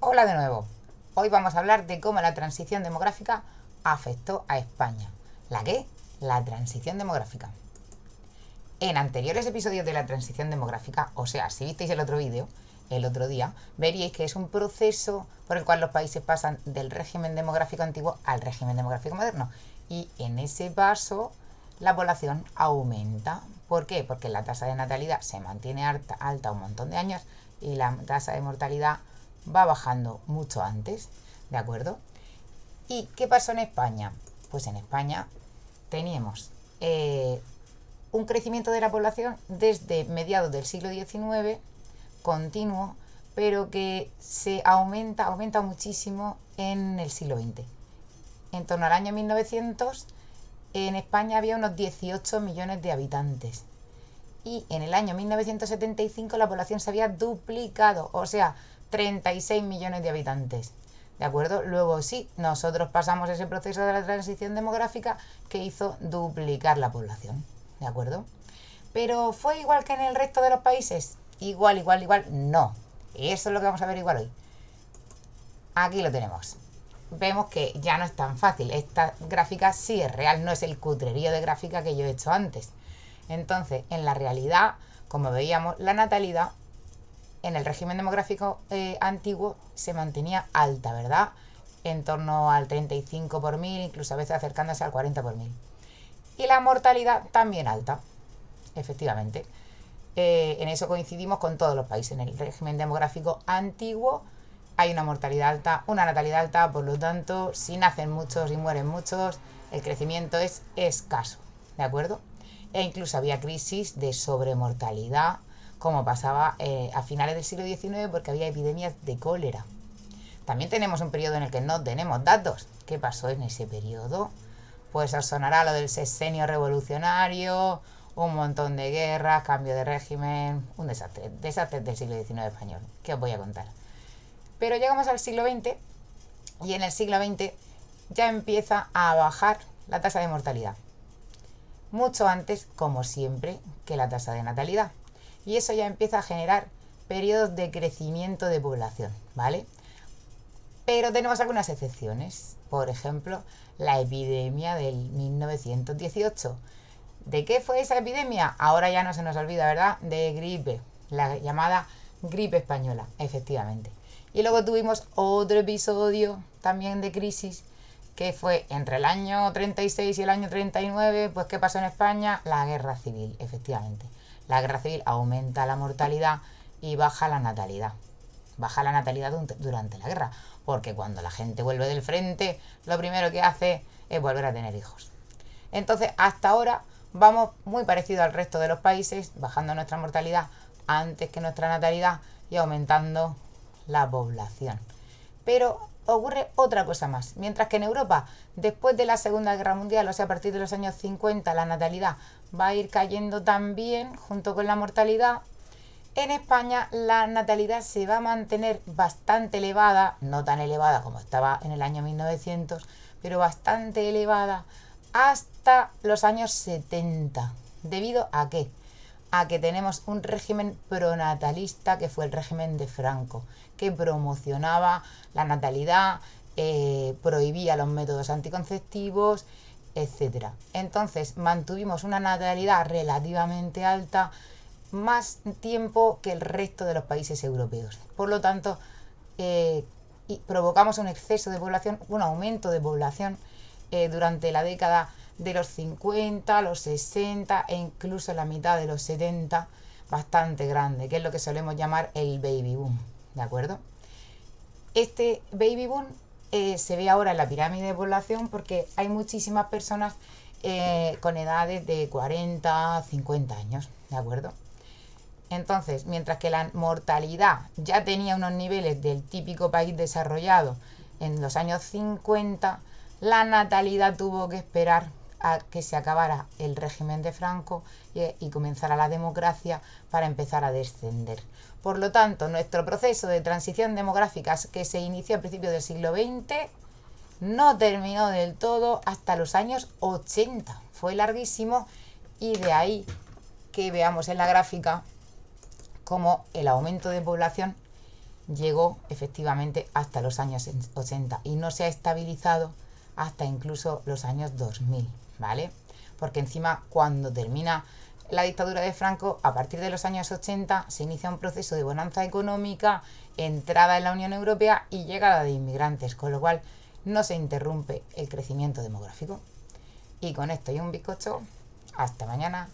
Hola de nuevo. Hoy vamos a hablar de cómo la transición demográfica afectó a España. ¿La qué? La transición demográfica. En anteriores episodios de la transición demográfica, o sea, si visteis el otro vídeo, el otro día, veríais que es un proceso por el cual los países pasan del régimen demográfico antiguo al régimen demográfico moderno. Y en ese paso la población aumenta. ¿Por qué? Porque la tasa de natalidad se mantiene alta un montón de años y la tasa de mortalidad va bajando mucho antes, ¿de acuerdo? ¿Y qué pasó en España? Pues en España teníamos un crecimiento de la población desde mediados del siglo XIX, continuo, pero que se aumenta muchísimo en el siglo XX. En torno al año 1900, en España había unos 18 millones de habitantes. Y en el año 1975 la población se había duplicado, o sea, 36 millones de habitantes. ¿De acuerdo? Luego sí, nosotros pasamos ese proceso de la transición demográfica que hizo duplicar la población. ¿De acuerdo? Pero ¿fue igual que en el resto de los países? Igual, no. Eso es lo que vamos a ver igual hoy. Aquí lo tenemos. Vemos que ya no es tan fácil. Esta gráfica sí es real, no es el cutrerío de gráfica que yo he hecho antes. Entonces, en la realidad, como veíamos, la natalidad en el régimen demográfico antiguo se mantenía alta, ¿verdad? En torno al 35 por mil, incluso a veces acercándose al 40 por mil. Y la mortalidad también alta, efectivamente. En eso coincidimos con todos los países. En el régimen demográfico antiguo hay una mortalidad alta, una natalidad alta, por lo tanto, si nacen muchos y mueren muchos, el crecimiento es escaso, ¿de acuerdo? E incluso había crisis de sobremortalidad, como pasaba a finales del siglo XIX, porque había epidemias de cólera. También tenemos un periodo en el que no tenemos datos. ¿Qué pasó en ese periodo? Pues os sonará lo del sexenio revolucionario, un montón de guerras, cambio de régimen, un desastre, desastre del siglo XIX español, que os voy a contar. Pero llegamos al siglo XX y en el siglo XX ya empieza a bajar la tasa de mortalidad. Mucho antes, como siempre, que la tasa de natalidad. Y eso ya empieza a generar periodos de crecimiento de población, ¿vale? Pero tenemos algunas excepciones. Por ejemplo, la epidemia del 1918. ¿De qué fue esa epidemia? Ahora ya no se nos olvida, ¿verdad? De gripe, la llamada gripe española, efectivamente. Y luego tuvimos otro episodio también de crisis que fue entre el año 36 y el año 39, pues ¿qué pasó en España? La guerra civil, efectivamente. La guerra civil aumenta la mortalidad y baja la natalidad. Baja la natalidad durante la guerra, porque cuando la gente vuelve del frente, lo primero que hace es volver a tener hijos. Entonces, hasta ahora vamos muy parecido al resto de los países, bajando nuestra mortalidad antes que nuestra natalidad y aumentando la población. Pero ocurre otra cosa más. Mientras que en Europa, después de la Segunda Guerra Mundial, o sea, a partir de los años 50, la natalidad va a ir cayendo también junto con la mortalidad. En España la natalidad se va a mantener bastante elevada, no tan elevada como estaba en el año 1900, pero bastante elevada hasta los años 70. ¿Debido a qué? A que tenemos un régimen pronatalista que fue el régimen de Franco, que promocionaba la natalidad, prohibía los métodos anticonceptivos, etcétera. Entonces mantuvimos una natalidad relativamente alta más tiempo que el resto de los países europeos. Por lo tanto, provocamos un exceso de población, un aumento de población durante la década de los 50, los 60 e incluso la mitad de los 70, bastante grande, que es lo que solemos llamar el baby boom, ¿de acuerdo? Este baby boom se ve ahora en la pirámide de población porque hay muchísimas personas con edades de 40, 50 años, ¿de acuerdo? Entonces, mientras que la mortalidad ya tenía unos niveles del típico país desarrollado en los años 50, la natalidad tuvo que esperar a que se acabara el régimen de Franco y comenzara la democracia para empezar a descender. Por lo tanto, nuestro proceso de transición demográfica que se inició a principios del siglo XX no terminó del todo hasta los años 80. Fue larguísimo y de ahí que veamos en la gráfica como el aumento de población llegó efectivamente hasta los años 80 y no se ha estabilizado hasta incluso los años 2000, ¿vale? Porque encima cuando termina la dictadura de Franco, a partir de los años 80 se inicia un proceso de bonanza económica, entrada en la Unión Europea y llegada de inmigrantes, con lo cual no se interrumpe el crecimiento demográfico. Y con esto y un bizcocho, hasta mañana.